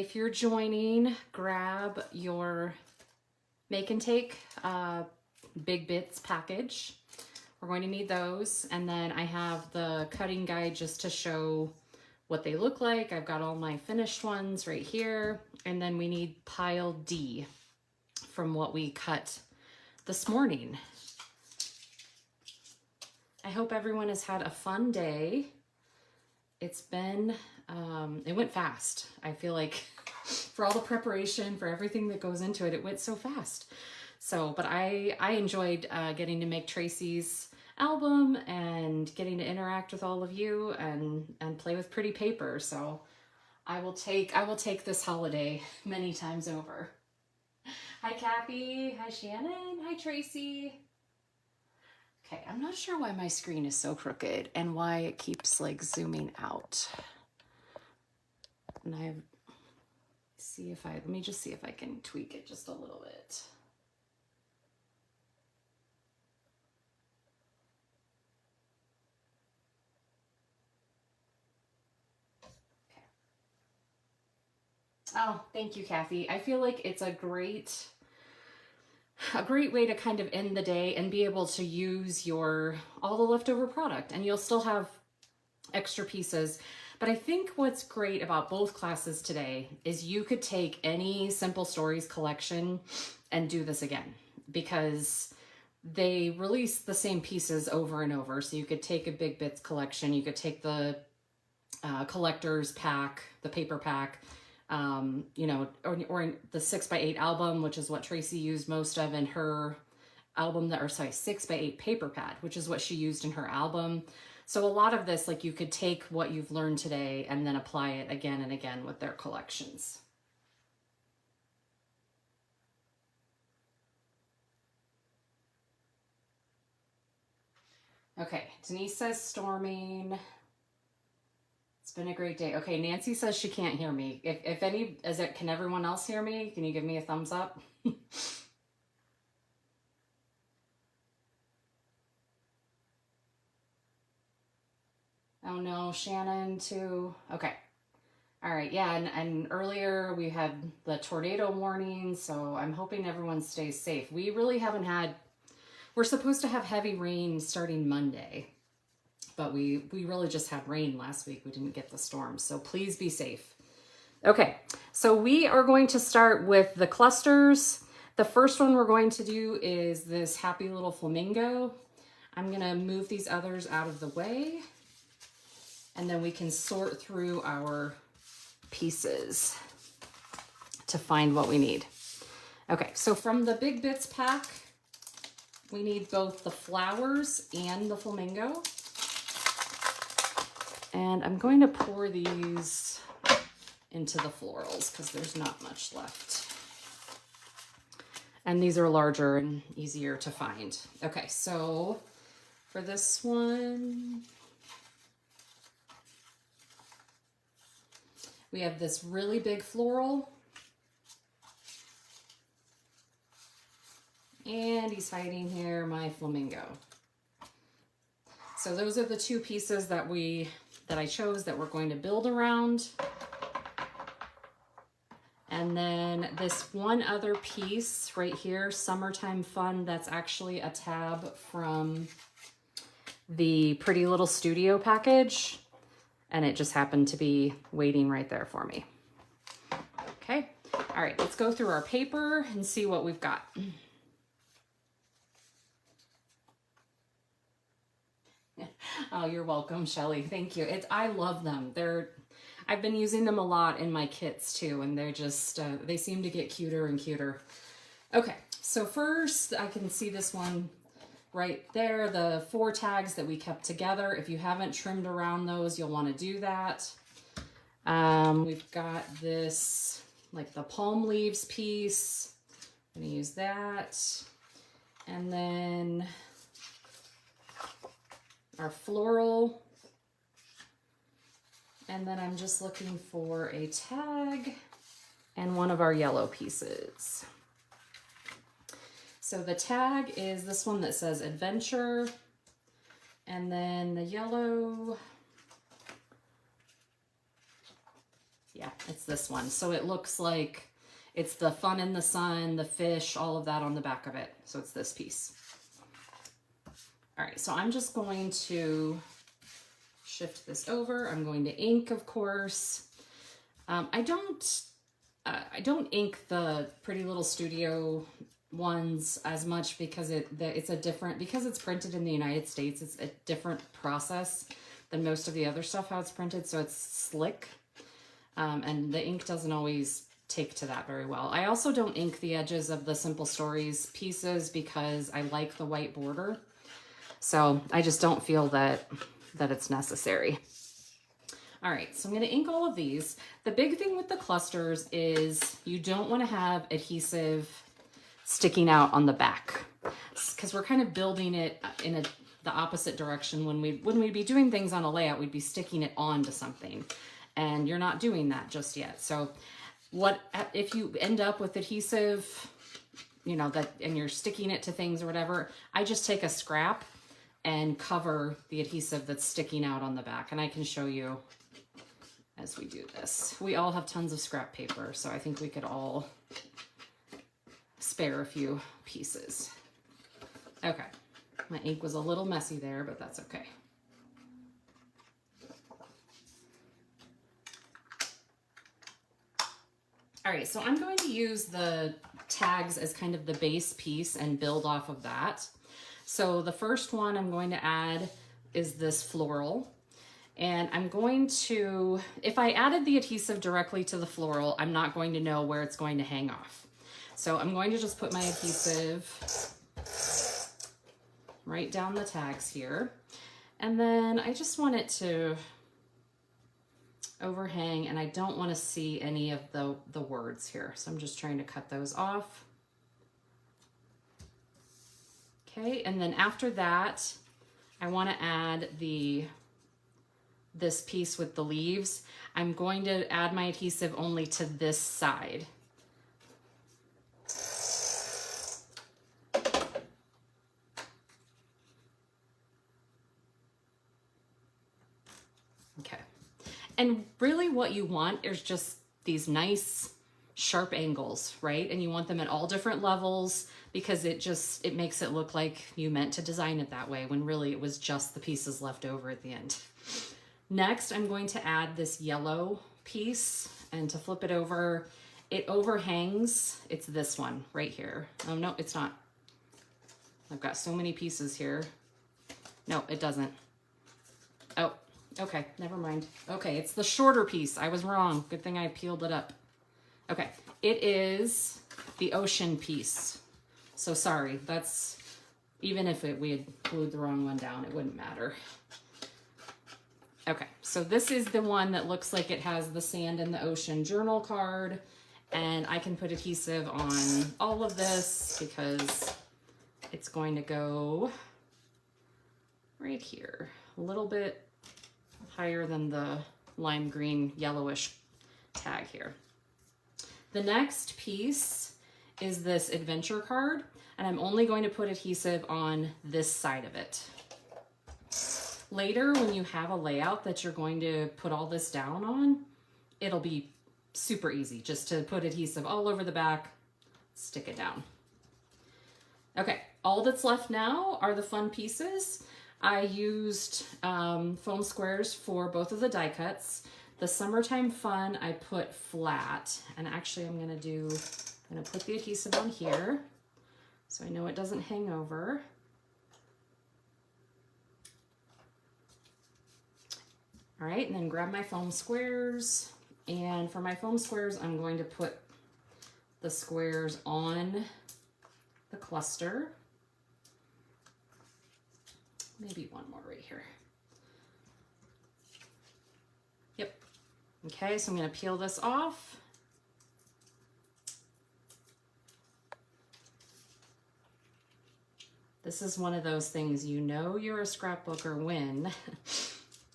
if you're joining, grab your Make and Take Big Bits package. We're going to need those. And then I have the cutting guide just to show what they look like. I've got all my finished ones right here. And then we need pile D from what we cut this morning. I hope everyone has had a fun day. It's been, it went fast. I feel like for all the preparation, for everything that goes into it, it went so fast. So, but I enjoyed getting to make Tracy's album and getting to interact with all of you and play with pretty paper. So I will take this holiday many times over. Hi Kathy, hi Shannon, hi Tracy. Okay, I'm not sure why my screen is so crooked and why it keeps like zooming out. And let me just see if I can tweak it just a little bit. Okay. Oh, thank you, Kathy. I feel like it's a great way to kind of end the day and be able to use all the leftover product, and you'll still have extra pieces. But I think what's great about both classes today is you could take any Simple Stories collection and do this again, because they release the same pieces over and over. So you could take a Big Bits collection, you could take the collector's pack, the paper pack, you know, or the 6x8 album, which is what Tracy used most of in her album, 6x8 paper pad, which is what she used in her album. So a lot of this, like, you could take what you've learned today and then apply it again and again with their collections. Okay, Denise says storming. It's been a great day. Okay, Nancy says she can't hear me. Can everyone else hear me? Can you give me a thumbs up? Oh no, Shannon too. Okay. All right, yeah, and earlier we had the tornado warning, so I'm hoping everyone stays safe. We really haven't had, we're supposed to have heavy rain starting Monday, but we really just had rain last week. We didn't get the storm, so please be safe. Okay, so we are going to start with the clusters. The first one we're going to do is this happy little flamingo. I'm gonna move these others out of the way, and then we can sort through our pieces to find what we need. Okay, so from the Big Bits pack, we need both the flowers and the flamingo. And I'm going to pour these into the florals because there's not much left. And these are larger and easier to find. Okay, so for this one, we have this really big floral. And he's hiding here, my flamingo. So those are the two pieces that I chose that we're going to build around. And then this one other piece right here, Summertime Fun, that's actually a tab from the Pretty Little Studio package. And it just happened to be waiting right there for me. Okay, all right, let's go through our paper and see what we've got. Oh, you're welcome, Shelly. Thank you. I love them. I've been using them a lot in my kits too, and they're just, they seem to get cuter and cuter. Okay, so first I can see this one right there, the 4 tags that we kept together. If you haven't trimmed around those, you'll want to do that. We've got this, like the palm leaves piece. I'm going to use that. And then our floral. And then I'm just looking for a tag and one of our yellow pieces. So the tag is this one that says adventure, and then the yellow Yeah, it's this one. So it looks like it's the fun in the sun, the fish, all of that on the back of it. So it's this piece. All right, so I'm just going to shift this over. I'm going to ink, of course. I don't ink the Pretty Little Studio ones as much because it's a different, because it's printed in the United States, it's a different process than most of the other stuff how it's printed, so it's slick. And the ink doesn't always take to that very well. I also don't ink the edges of the Simple Stories pieces because I like the white border. So I just don't feel that it's necessary. All right, so I'm gonna ink all of these. The big thing with the clusters is you don't wanna have adhesive sticking out on the back because we're kind of building it in the opposite direction. When we'd be doing things on a layout, we'd be sticking it onto something, and you're not doing that just yet. So what if you end up with adhesive, you know, that, and you're sticking it to things or whatever, I just take a scrap and cover the adhesive that's sticking out on the back. And I can show you as we do this. We all have tons of scrap paper, so I think we could all spare a few pieces. Okay, my ink was a little messy there, but that's okay. All right, so I'm going to use the tags as kind of the base piece and build off of that. So the first one I'm going to add is this floral. And I'm going to, if I added the adhesive directly to the floral, I'm not going to know where it's going to hang off. So I'm going to just put my adhesive right down the tags here. And then I just want it to overhang, and I don't want to see any of the words here. So I'm just trying to cut those off. Okay, and then after that, I want to add this piece with the leaves. I'm going to add my adhesive only to this side. Okay. And really what you want is just these nice sharp angles, right? And you want them at all different levels because it makes it look like you meant to design it that way when really it was just the pieces left over at the end. Next, I'm going to add this yellow piece, and to flip it over, it overhangs. It's this one right here. Oh, no, it's not. I've got so many pieces here. No, it doesn't. Oh, okay, never mind. Okay, it's the shorter piece. I was wrong. Good thing I peeled it up. Okay, it is the ocean piece. So sorry, that's, even if we had glued the wrong one down, it wouldn't matter. Okay, so this is the one that looks like it has the sand in the ocean journal card, and I can put adhesive on all of this because it's going to go right here, a little bit higher than the lime green yellowish tag here. The next piece is this adventure card, and I'm only going to put adhesive on this side of it. Later, when you have a layout that you're going to put all this down on, it'll be super easy just to put adhesive all over the back, stick it down. Okay, all that's left now are the fun pieces. I used foam squares for both of the die cuts. The Summertime Fun I put flat, and actually I'm gonna put the adhesive on here so I know it doesn't hang over. All right, and then grab my foam squares, and for my foam squares, I'm going to put the squares on the cluster. Maybe one more right here. Yep. Okay, so I'm going to peel this off. This is one of those things, you know you're a scrapbooker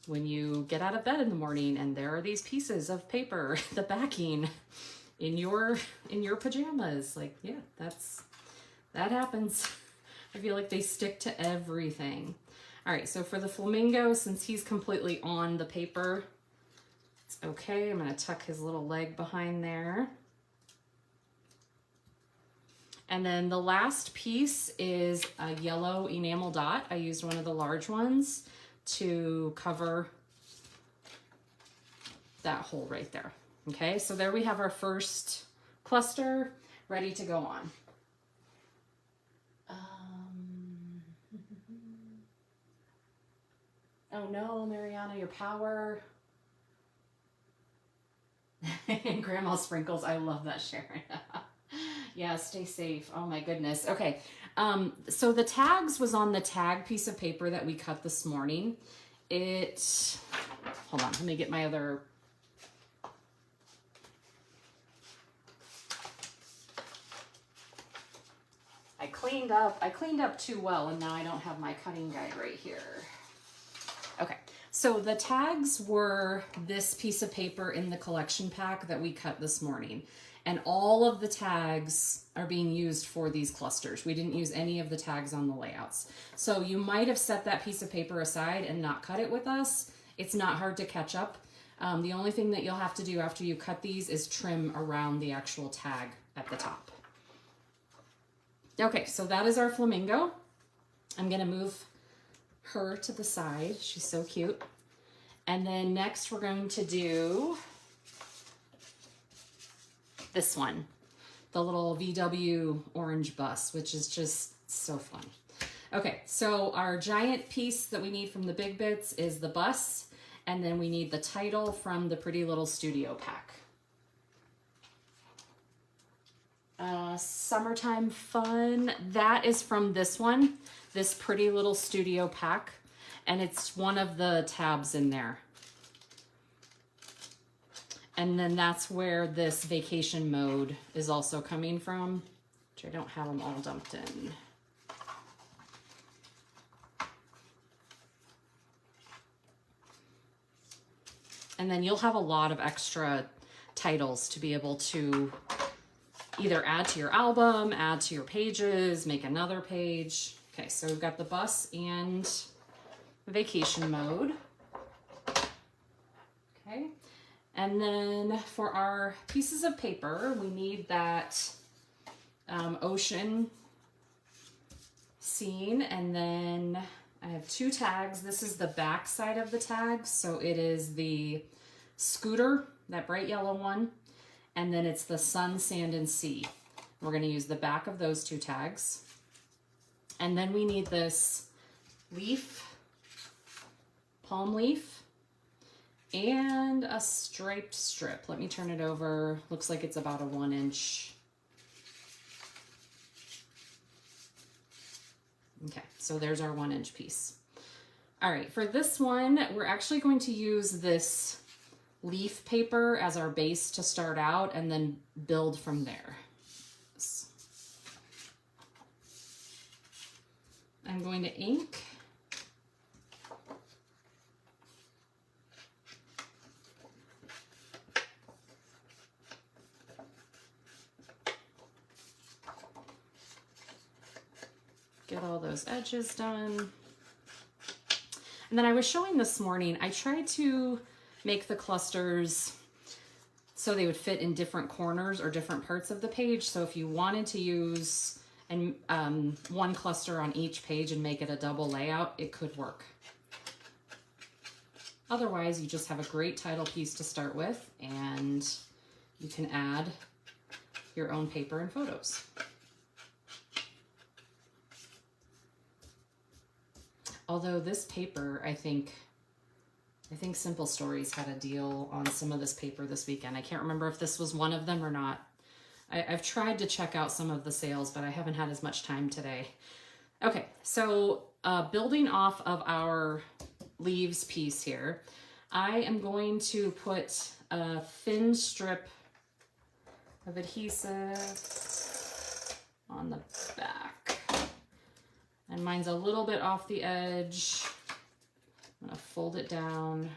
when you get out of bed in the morning and there are these pieces of paper, the backing in your pajamas. Like, yeah, that happens. I feel like they stick to everything. All right, so for the flamingo, since he's completely on the paper, It's okay. I'm going to tuck his little leg behind there. And then the last piece is a yellow enamel dot. I used one of the large ones to cover that hole right there. Okay, so there we have our first cluster ready to go on. Oh no, Mariana, your power. And Grandma Sprinkles, I love that, Sharon. Yeah, stay safe. Oh my goodness. Okay, so the tags was on the tag piece of paper that we cut this morning. Hold on, let me get my other. I cleaned up too well, and now I don't have my cutting guide right here. Okay, so the tags were this piece of paper in the collection pack that we cut this morning. And all of the tags are being used for these clusters. We didn't use any of the tags on the layouts. So you might have set that piece of paper aside and not cut it with us. It's not hard to catch up. The only thing that you'll have to do after you cut these is trim around the actual tag at the top. Okay, so that is our flamingo. I'm gonna move her to the side. She's so cute. And then next we're going to do this one, the little VW orange bus, which is just so fun. Okay, so our giant piece that we need from the Big Bits is the bus, and then we need the title from the Pretty Little Studio pack. Summertime Fun, that is from this one, this Pretty Little Studio pack, and it's one of the tabs in there. And then that's where this vacation mode is also coming from, which I don't have them all dumped in. And then you'll have a lot of extra titles to be able to either add to your album, add to your pages, make another page. Okay, so we've got the bus and vacation mode. Okay, and then for our pieces of paper, we need that ocean scene, and then I have two tags. This is the back side of the tag, so it is the scooter, that bright yellow one, and then it's the sun, sand, and sea. We're going to use the back of those two tags. And then we need this leaf, palm leaf, and a striped strip. Let me turn it over. Looks like it's about a 1 inch. Okay, so there's our 1 inch piece. All right, for this one, we're actually going to use this leaf paper as our base to start out and then build from there. I'm going to ink. Get all those edges done. And then I was showing this morning, I tried to make the clusters so they would fit in different corners or different parts of the page. So if you wanted to use one cluster on each page and make it a double layout, it could work. Otherwise, you just have a great title piece to start with, and you can add your own paper and photos. Although this paper, I think Simple Stories had a deal on some of this paper this weekend. I can't remember if this was one of them or not. I've tried to check out some of the sales, but I haven't had as much time today. Okay, so building off of our leaves piece here, I am going to put a thin strip of adhesive on the back. And mine's a little bit off the edge. I'm gonna fold it down,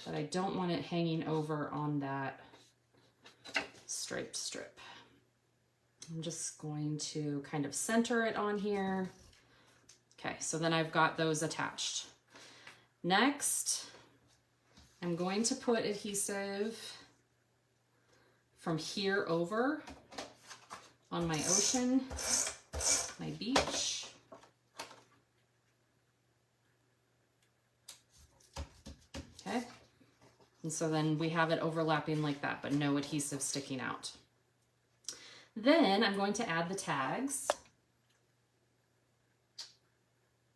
but I don't want it hanging over on that striped strip. I'm just going to kind of center it on here. Okay, so then I've got those attached. Next, I'm going to put adhesive from here over on my ocean, my beach. Okay. And so then we have it overlapping like that, but no adhesive sticking out. Then I'm going to add the tags.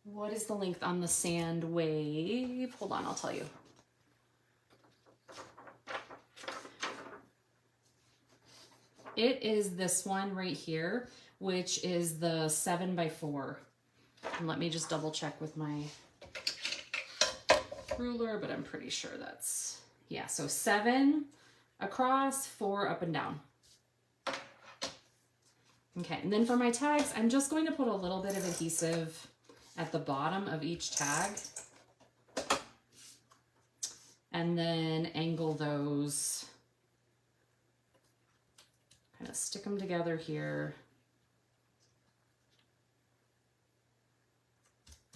What is the length on the sand wave? Hold on, I'll tell you. It is this one right here, which is the 7x4. And let me just double check with my ruler, but I'm pretty sure that's, yeah, so 7 across, 4 up and down. Okay, and then for my tags, I'm just going to put a little bit of adhesive at the bottom of each tag. And then angle those, kind of stick them together here.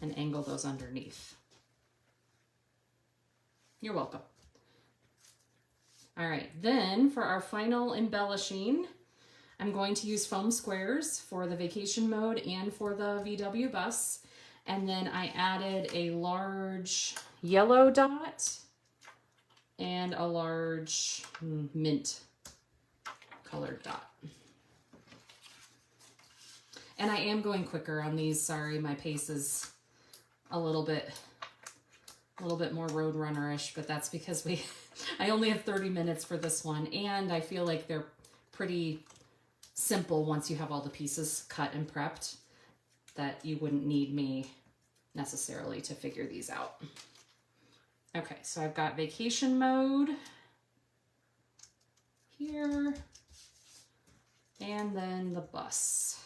And angle those underneath. You're welcome. All right, then for our final embellishing, I'm going to use foam squares for the vacation mode and for the VW bus. And then I added a large yellow dot and a large mint colored dot. And I am going quicker on these. Sorry, my pace is a little bit more road runner-ish, but that's because I only have 30 minutes for this one, and I feel like they're pretty simple once you have all the pieces cut and prepped, that you wouldn't need me necessarily to figure these out. Okay, so I've got vacation mode here, and then the bus.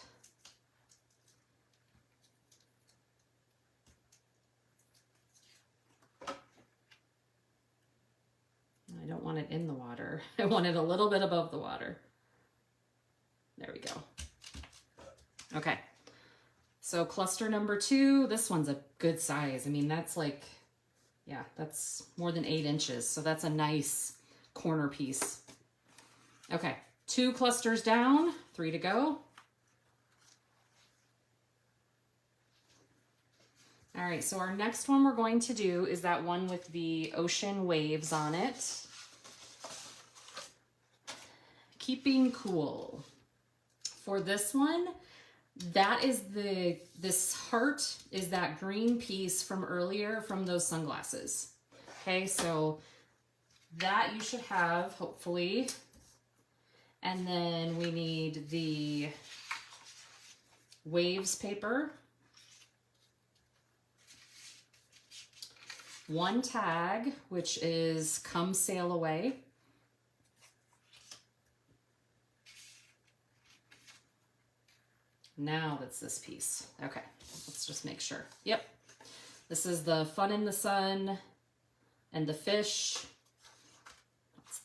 I don't want it in the water. I want it a little bit above the water. There we go. Okay. So cluster number 2, this one's a good size. I mean, that's like, yeah, that's more than 8 inches. So that's a nice corner piece. Okay, 2 clusters down, 3 to go. All right, so our next one we're going to do is that one with the ocean waves on it. Keeping cool. For this one, that is this heart is that green piece from earlier from those sunglasses. Okay, so that you should have, hopefully. And then we need the waves paper. 1 tag, which is Come Sail Away. Now that's this piece. Okay, let's just make sure. Yep, this is the Fun in the Sun and the fish. That's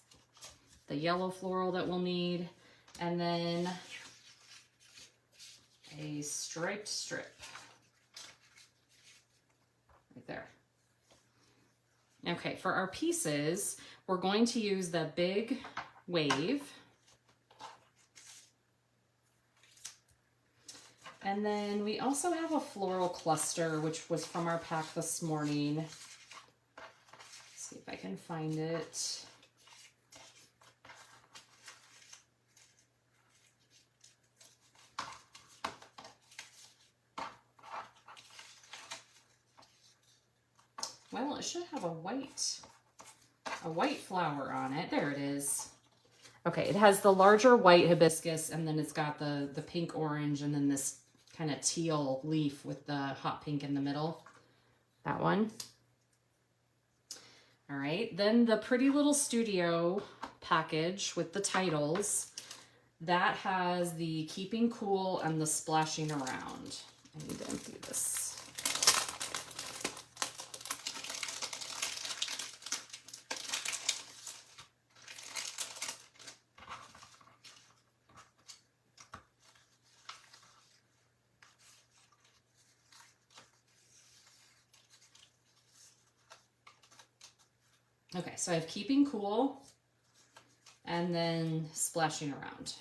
the yellow floral that we'll need. And then a striped strip right there. Okay, for our pieces, we're going to use the big wave. And then we also have a floral cluster, which was from our pack this morning. Let's see if I can find it. Well, it should have a white flower on it. There it is. Okay, it has the larger white hibiscus, and then it's got the pink orange, and then this kind of teal leaf with the hot pink in the middle. That one. All right, then the Pretty Little Studio package with the titles. That has the Keeping Cool and the Splashing Around. I need to empty this. Okay, so I have keeping cool and then splashing around.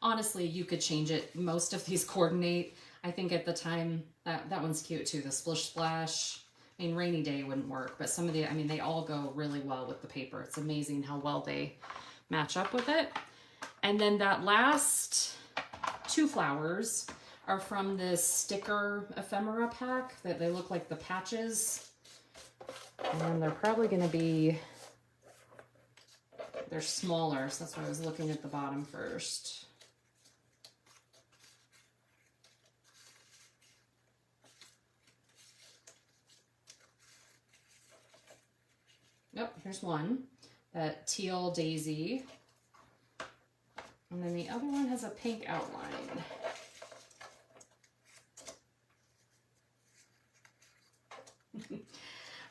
Honestly, you could change it. Most of these coordinate. I think at the time, that one's cute too, the splish splash. I mean, rainy day wouldn't work, but some of the, I mean, they all go really well with the paper. It's amazing how well they match up with it. And then that last 2 flowers are from this sticker ephemera pack that they look like the patches. And they're probably going to be, they're smaller, so that's why I was looking at the bottom first. Yep, here's one, that teal daisy. And then the other one has a pink outline.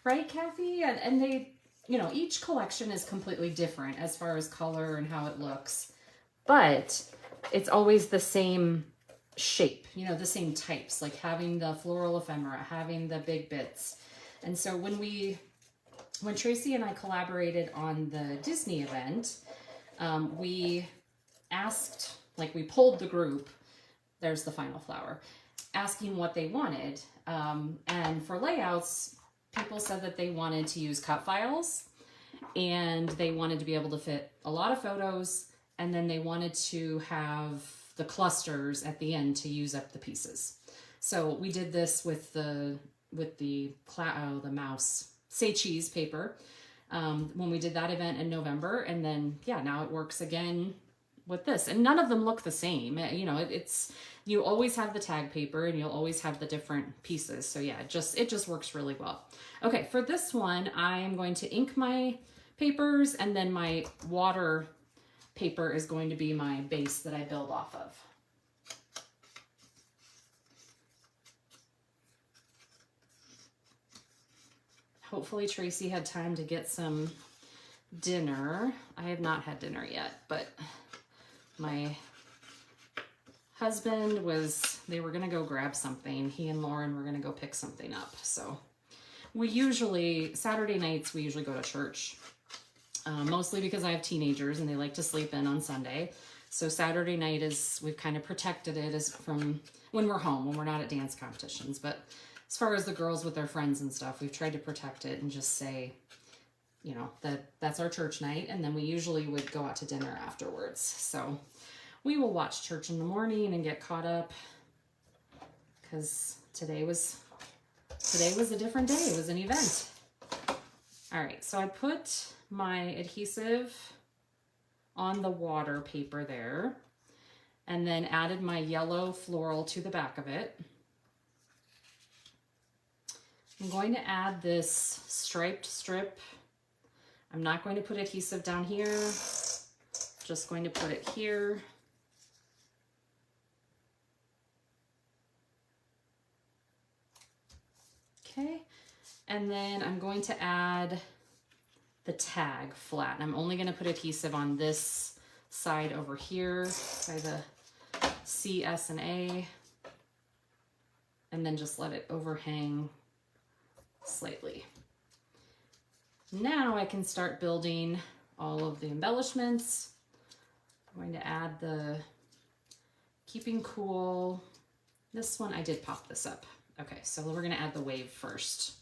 Right, Kathy? And they, you know, each collection is completely different as far as color and how it looks, but it's always the same shape, you know, the same types, like having the floral ephemera, having the big bits. And so when Tracy and I collaborated on the Disney event, we asked, like we polled the group, there's the final flower, asking what they wanted. And for layouts, people said that they wanted to use cut files and they wanted to be able to fit a lot of photos, and then they wanted to have the clusters at the end to use up the pieces. So we did this with the mouse Say Cheese paper when we did that event in November, and then yeah, now it works again with this, and none of them look the same. You know, it's you always have the tag paper and you'll always have the different pieces. So yeah, it just works really well. Okay, for this one, I am going to ink my papers, and then my water paper is going to be my base that I build off of. Hopefully Tracy had time to get some dinner. I have not had dinner yet, but my husband they were gonna go grab something. He and Lauren were gonna go pick something up. So Saturday nights, we usually go to church, mostly because I have teenagers and they like to sleep in on Sunday. So Saturday night we've kind of protected it as from when we're home, when we're not at dance competitions. But as far as the girls with their friends and stuff, we've tried to protect it and just say, you know, that's our church night. And then we usually would go out to dinner afterwards. So we will watch church in the morning and get caught up, because today was a different day. It was an event. All right, so I put my adhesive on the water paper there, and then added my yellow floral to the back of it. I'm going to add this striped strip. I'm not going to put adhesive down here, just going to put it here. Okay, and then I'm going to add the tag flat. And I'm only going to put adhesive on this side over here by the C, S, and A, and then just let it overhang slightly. Now I can start building all of the embellishments. I'm going to add the Keeping Cool. This one, I did pop this up. Okay, so we're going to add the wave first.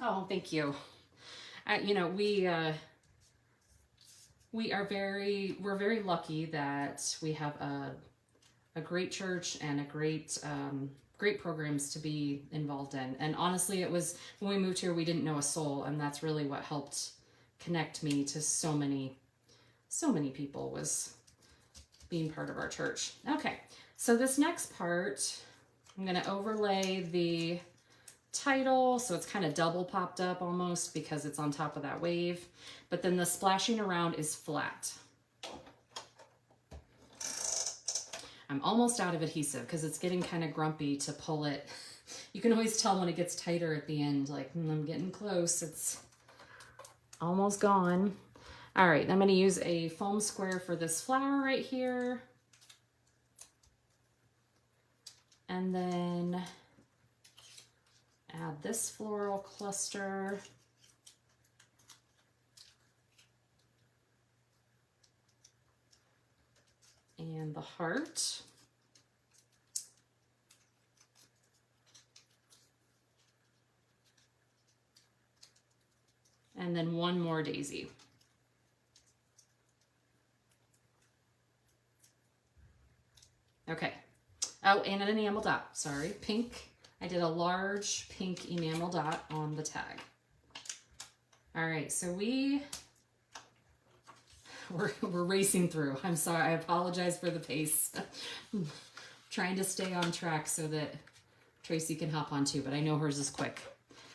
Oh, thank you. You know, we're very lucky that we have a great church and a great programs to be involved in. And honestly, it was when we moved here, we didn't know a soul, and that's really what helped connect me to so many people, was being part of our church. Okay, so this next part, I'm going to overlay the title, so it's kind of double popped up almost because it's on top of that wave, but then the splashing around is flat. I'm almost out of adhesive because it's getting kind of grumpy to pull it. You can always tell when it gets tighter at the end, like, I'm getting close, it's almost gone. All right, I'm going to use a foam square for this flower right here. And then add this floral cluster. And the heart. And then one more daisy. Okay. Oh, and an enamel dot, sorry, pink. I did a large pink enamel dot on the tag. All right, so we're racing through. I'm sorry, I apologize for the pace. I'm trying to stay on track so that Tracy can hop on too, but I know hers is quick.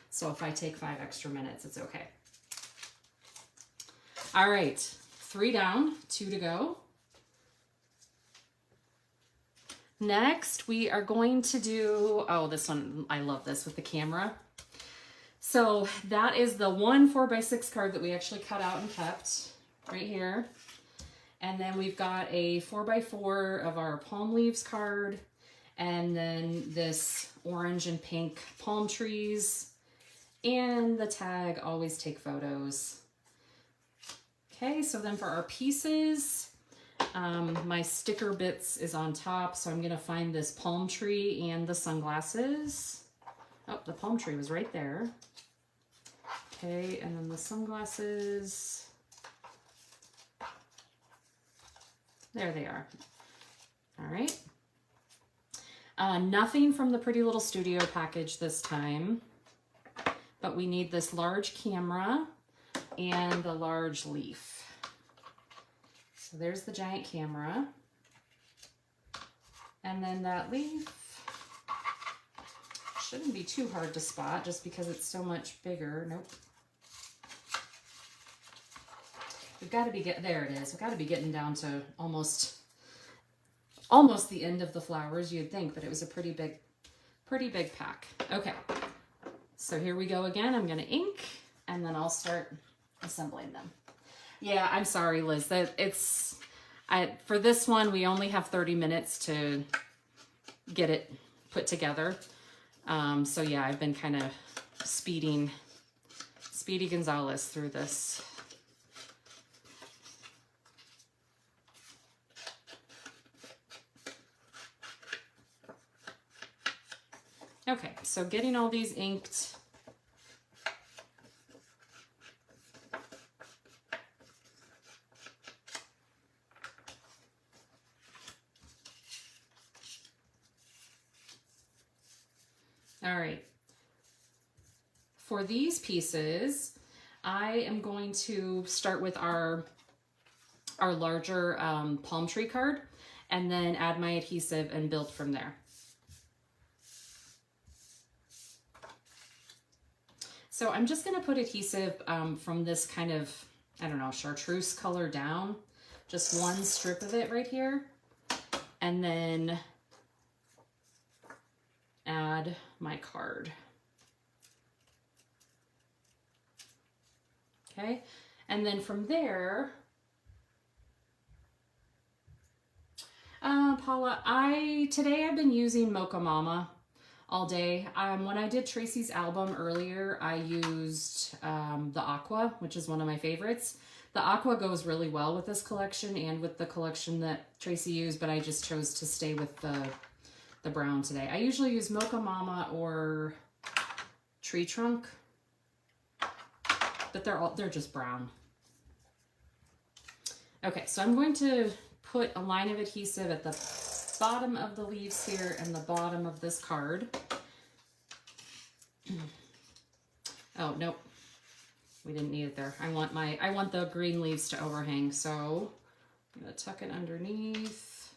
So if I take 5 extra minutes, it's okay. All right, 3 down, 2 to go. Next, we are going to do, oh, this one, I love this with the camera. So that is the one 4x6 card that we actually cut out and kept right here. And then we've got a 4x4 of our palm leaves card. And then this orange and pink palm trees. And the tag, always take photos. Okay, so then for our pieces, my sticker bits is on top, so I'm gonna find this palm tree and the sunglasses. Oh, the palm tree was right there. Okay, and then the sunglasses. There they are. All right. Nothing from the Pretty Little Studio package this time, but we need this large camera and the large leaf. So there's the giant camera. And then that leaf shouldn't be too hard to spot just because it's so much bigger. Nope. We've got to be there it is. We've got to be getting down to almost the end of the flowers, you'd think, but it was a pretty big pack. Okay. So here we go again. I'm going to ink and then I'll start assembling them. Yeah, I'm sorry, Liz. For this one, we only have 30 minutes to get it put together. So yeah, I've been kind of Speedy Gonzalez through this. Okay, so getting all these inked. All right, for these pieces, I am going to start with our larger palm tree card and then add my adhesive and build from there. So I'm just gonna put adhesive from this kind of, I don't know, chartreuse color down, just one strip of it right here, and then add my card. Okay, and then from there, Paula, today I've been using Mocha Mama all day. When I did Tracy's album earlier, I used the Aqua, which is one of my favorites. The Aqua goes really well with this collection and with the collection that Tracy used, but I just chose to stay with the brown today. I usually use Mocha Mama or Tree Trunk, but they're just brown. Okay, so I'm going to put a line of adhesive at the bottom of the leaves here and the bottom of this card. Oh, nope. We didn't need it there. I want the green leaves to overhang, so I'm gonna tuck it underneath.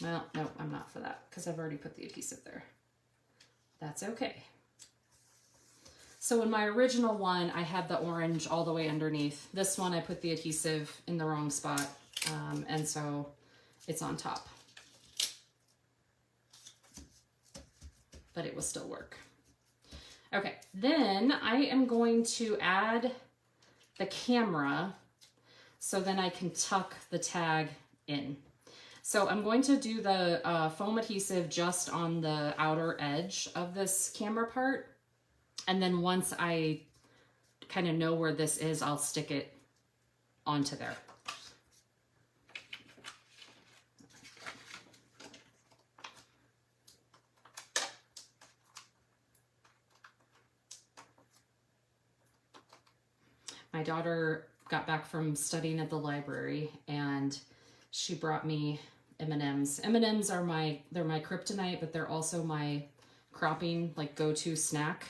Well, no, I'm not for that because I've already put the adhesive there. That's okay. So in my original one, I had the orange all the way underneath. This one, I put the adhesive in the wrong spot, and so it's on top. But it will still work. Okay, then I am going to add the camera so then I can tuck the tag in. So I'm going to do the foam adhesive just on the outer edge of this camera part. And then once I kind of know where this is, I'll stick it onto there. My daughter got back from studying at the library and she brought me M&Ms. M&Ms are they're my kryptonite, but they're also my cropping, like, go-to snack.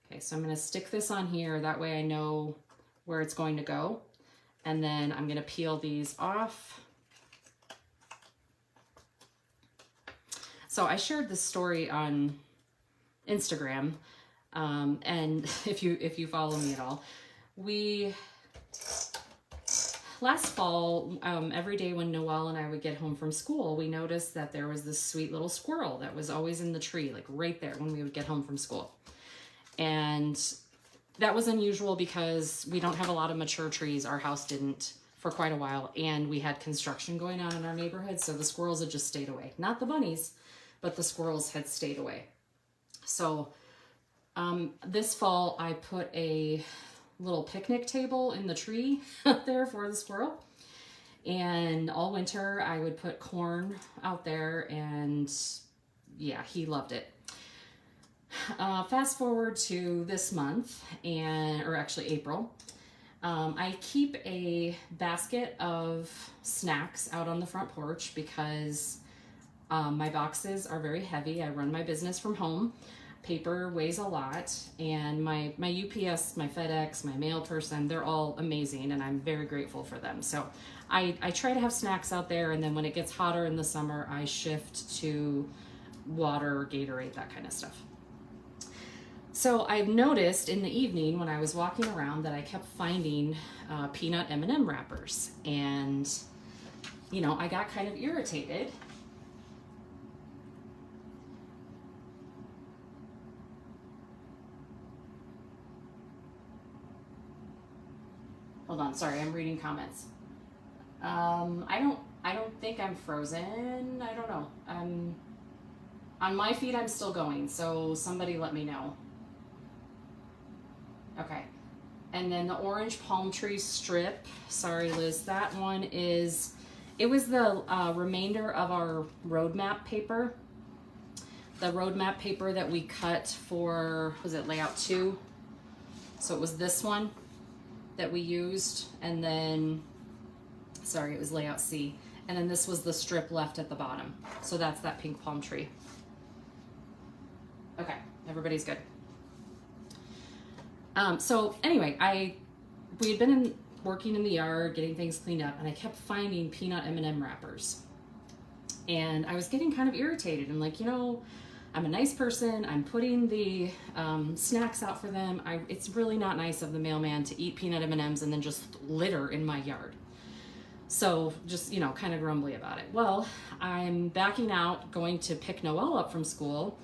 Okay, so I'm gonna stick this on here. That way I know where it's going to go. And then I'm gonna peel these off. So I shared this story on Instagram, and if you follow me at all, last fall, every day when Noelle and I would get home from school, we noticed that there was this sweet little squirrel that was always in the tree, like right there when we would get home from school. And that was unusual because we don't have a lot of mature trees. Our house didn't for quite a while, and we had construction going on in our neighborhood, so the squirrels had just stayed away. Not the bunnies, but the squirrels had stayed away. So this fall, I put a little picnic table in the tree out there for the squirrel. And all winter I would put corn out there, and yeah, he loved it. Fast forward to this month, or actually April, I keep a basket of snacks out on the front porch because my boxes are very heavy. I run my business from home. Paper weighs a lot, and my UPS, my FedEx, my mail person, they're all amazing, and I'm very grateful for them. So I try to have snacks out there, and then when it gets hotter in the summer, I shift to water, Gatorade, that kind of stuff. So I've noticed in the evening when I was walking around that I kept finding peanut M&M wrappers, and I got kind of irritated. Hold on, sorry, I'm reading comments. I don't think I'm frozen. I don't know. On my feed, I'm still going, so somebody let me know. Okay. And then the orange palm tree strip. Sorry, Liz, that one it was the remainder of our roadmap paper. The roadmap paper that we cut for, was it layout 2? So it was this one that we used, and then, sorry, it was layout C, and then this was the strip left at the bottom. So that's that pink palm tree. Okay, everybody's good. So anyway, we had been working in the yard, getting things cleaned up, and I kept finding peanut M&M wrappers. And I was getting kind of irritated. I'm like, I'm a nice person. I'm putting the snacks out for them. It's really not nice of the mailman to eat peanut M&Ms and then just litter in my yard. So just, kind of grumbly about it. Well, I'm backing out, going to pick Noelle up from school,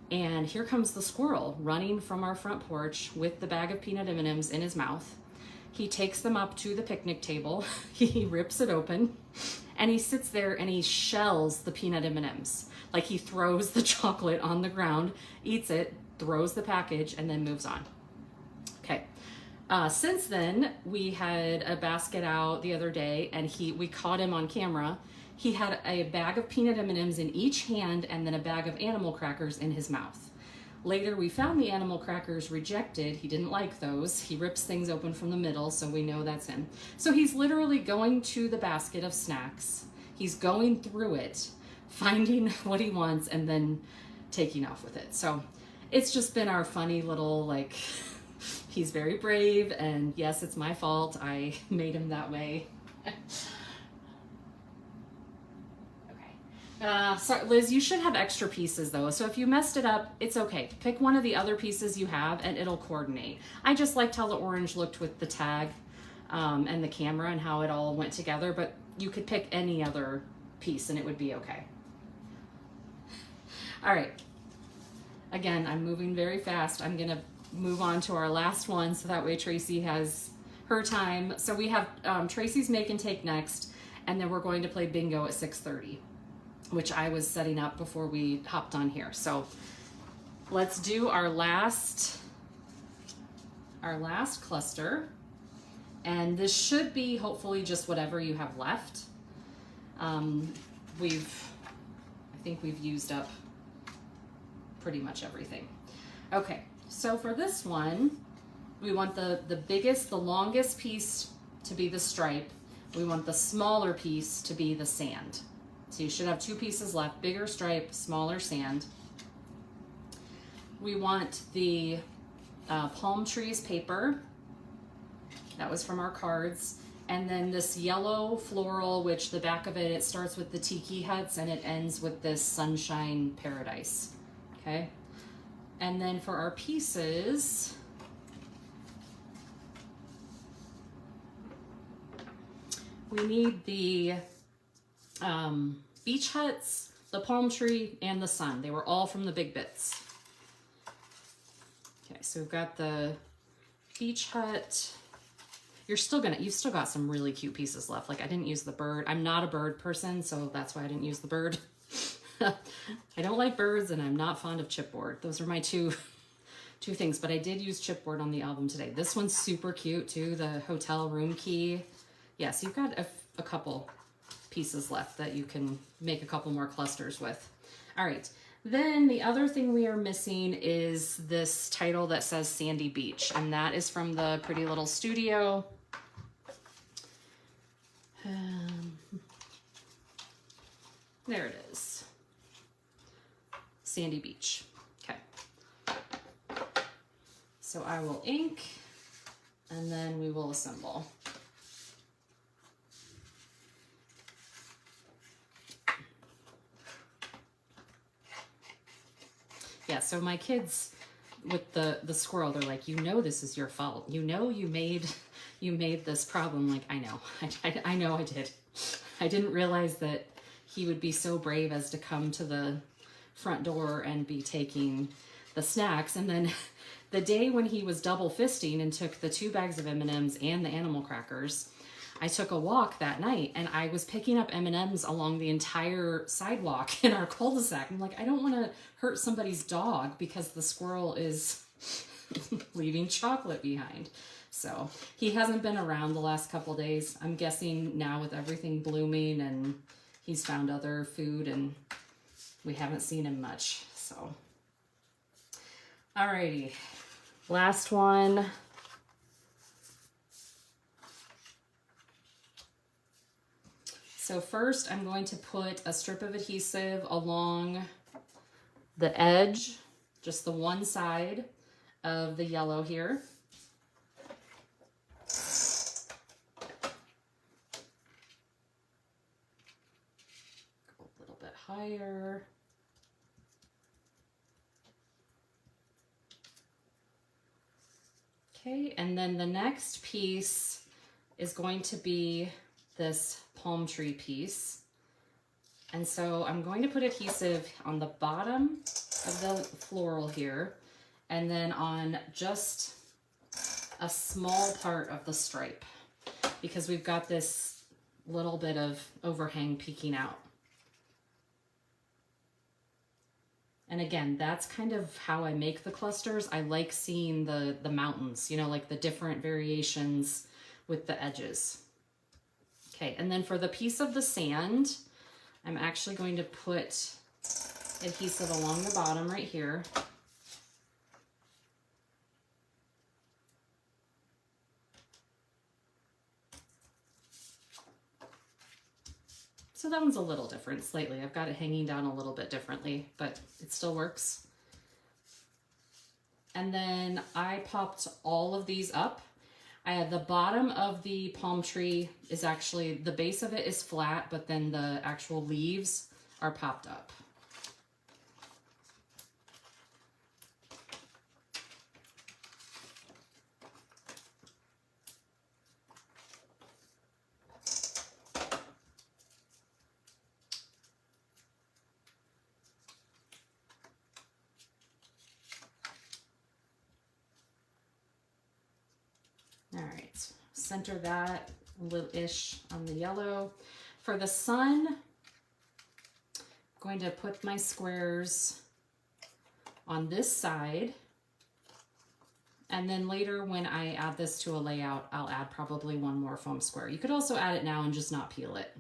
and here comes the squirrel running from our front porch with the bag of peanut M&Ms in his mouth. He takes them up to the picnic table. He rips it open, and he sits there and he shells the peanut M&Ms. Like, he throws the chocolate on the ground, eats it, throws the package, and then moves on. Okay. Since then, we had a basket out the other day, and we caught him on camera. He had a bag of peanut M&Ms in each hand and then a bag of animal crackers in his mouth. Later, we found the animal crackers rejected. He didn't like those. He rips things open from the middle, so we know that's him. So he's literally going to the basket of snacks. He's going through it, finding what he wants, and then taking off with it. So it's just been our funny little, he's very brave, and yes, it's my fault. I made him that way. So Liz, you should have extra pieces though. So if you messed it up, it's okay. Pick one of the other pieces you have and it'll coordinate. I just liked how the orange looked with the tag and the camera and how it all went together, but you could pick any other piece and it would be okay. All right. Again, I'm moving very fast. I'm gonna move on to our last one so that way Tracy has her time. So we have Tracy's make and take next. And then we're going to play bingo at 6:30, which I was setting up before we hopped on here. So let's do our last cluster. And this should be hopefully just whatever you have left. I think we've used up pretty much everything. Okay, so for this one, we want the biggest, the longest piece to be the stripe. We want the smaller piece to be the sand. So you should have 2 pieces left, bigger stripe, smaller sand. We want the palm trees paper. That was from our cards. And then this yellow floral, which the back of it starts with the tiki huts and it ends with this sunshine paradise. Okay. And then for our pieces, we need the beach huts, the palm tree, and the sun. They were all from the big bits. Okay, so we've got the beach hut. You've still got some really cute pieces left. Like I didn't use the bird. I'm not a bird person, so that's why I didn't use the bird. I don't like birds and I'm not fond of chipboard. Those are my two things, but I did use chipboard on the album today. This one's super cute too, the hotel room key. Yes, you've got a couple pieces left that you can make a couple more clusters with. All right, then the other thing we are missing is this title that says Sandy Beach, and that is from the Pretty Little Studio. There it is. Sandy Beach. Okay. So I will ink and then we will assemble. Yeah, so my kids with the squirrel, they're like, this is your fault. You made this problem. Like, I know. I know I did. I didn't realize that he would be so brave as to come to the front door and be taking the snacks. And then the day when he was double fisting and took the 2 bags of M&Ms and the animal crackers, I took a walk that night and I was picking up M&Ms along the entire sidewalk in our cul-de-sac. I'm like, I don't want to hurt somebody's dog because the squirrel is leaving chocolate behind. So he hasn't been around the last couple days. I'm guessing now with everything blooming and he's found other food and we haven't seen him much. So, alrighty, last one. So first I'm going to put a strip of adhesive along the edge, just the one side of the yellow here. Go a little bit higher. Okay, and then the next piece is going to be this palm tree piece. And so I'm going to put adhesive on the bottom of the floral here, and then on just a small part of the stripe, because we've got this little bit of overhang peeking out. And again, that's kind of how I make the clusters. I like seeing the mountains, like the different variations with the edges. Okay, and then for the piece of the sand, I'm actually going to put adhesive along the bottom right here. So that one's a little different slightly. I've got it hanging down a little bit differently, but it still works. And then I popped all of these up. I had the bottom of the palm tree is actually, the base of it is flat, but then the actual leaves are popped up. All right, center that a little-ish on the yellow. For the sun, I'm going to put my squares on this side. And then later when I add this to a layout, I'll add probably one more foam square. You could also add it now and just not peel it.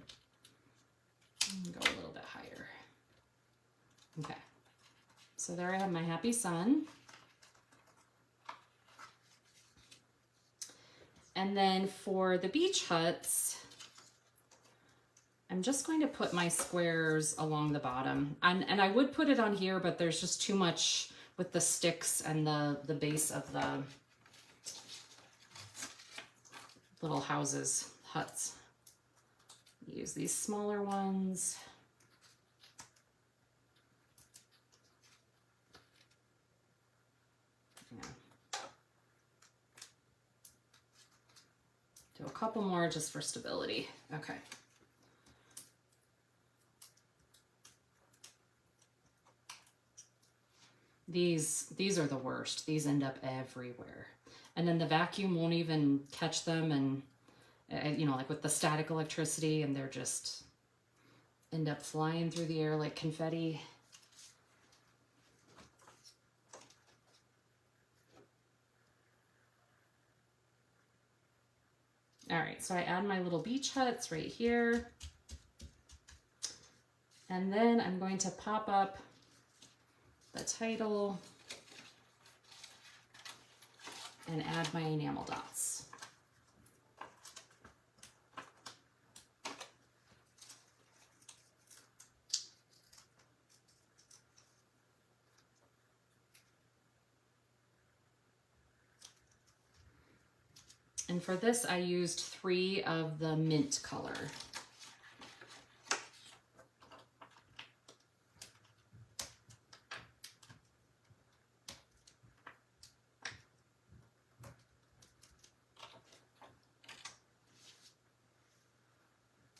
Go a little bit higher. Okay, so there I have my happy sun. And then for the beach huts, I'm just going to put my squares along the bottom. And I would put it on here, but there's just too much with the sticks and the base of the little huts. Use these smaller ones. Yeah. Do a couple more just for stability. Okay. These are the worst. These end up everywhere. And then the vacuum won't even catch them, and you know, like with the static electricity, and they're just end up flying through the air like confetti. All right, so I add my little beach huts right here. And then I'm going to pop up the title and add my enamel dots. And for this, I used 3 of the mint color.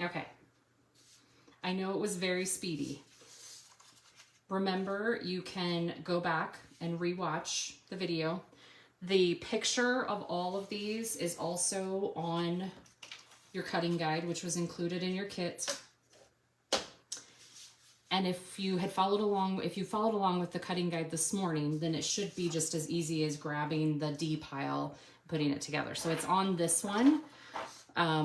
Okay, I know it was very speedy. Remember, you can go back and rewatch the video. The picture of all of these is also on your cutting guide, which was included in your kit. And if you followed along with the cutting guide this morning, then it should be just as easy as grabbing the D pile, putting it together. So it's on this one,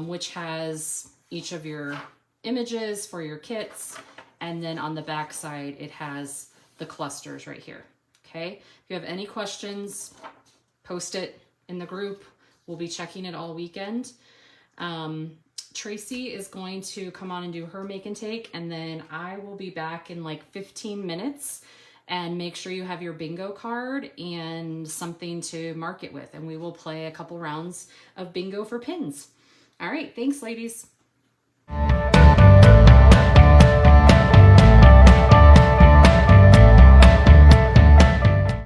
which has each of your images for your kits, and then on the back side it has the clusters right here. Okay, if you have any questions, post it in the group. We'll be checking it all weekend. Tracy is going to come on and do her make and take, and then I will be back in like 15 minutes, and make sure you have your bingo card and something to mark it with, and we will play a couple rounds of bingo for pins. All right, thanks ladies.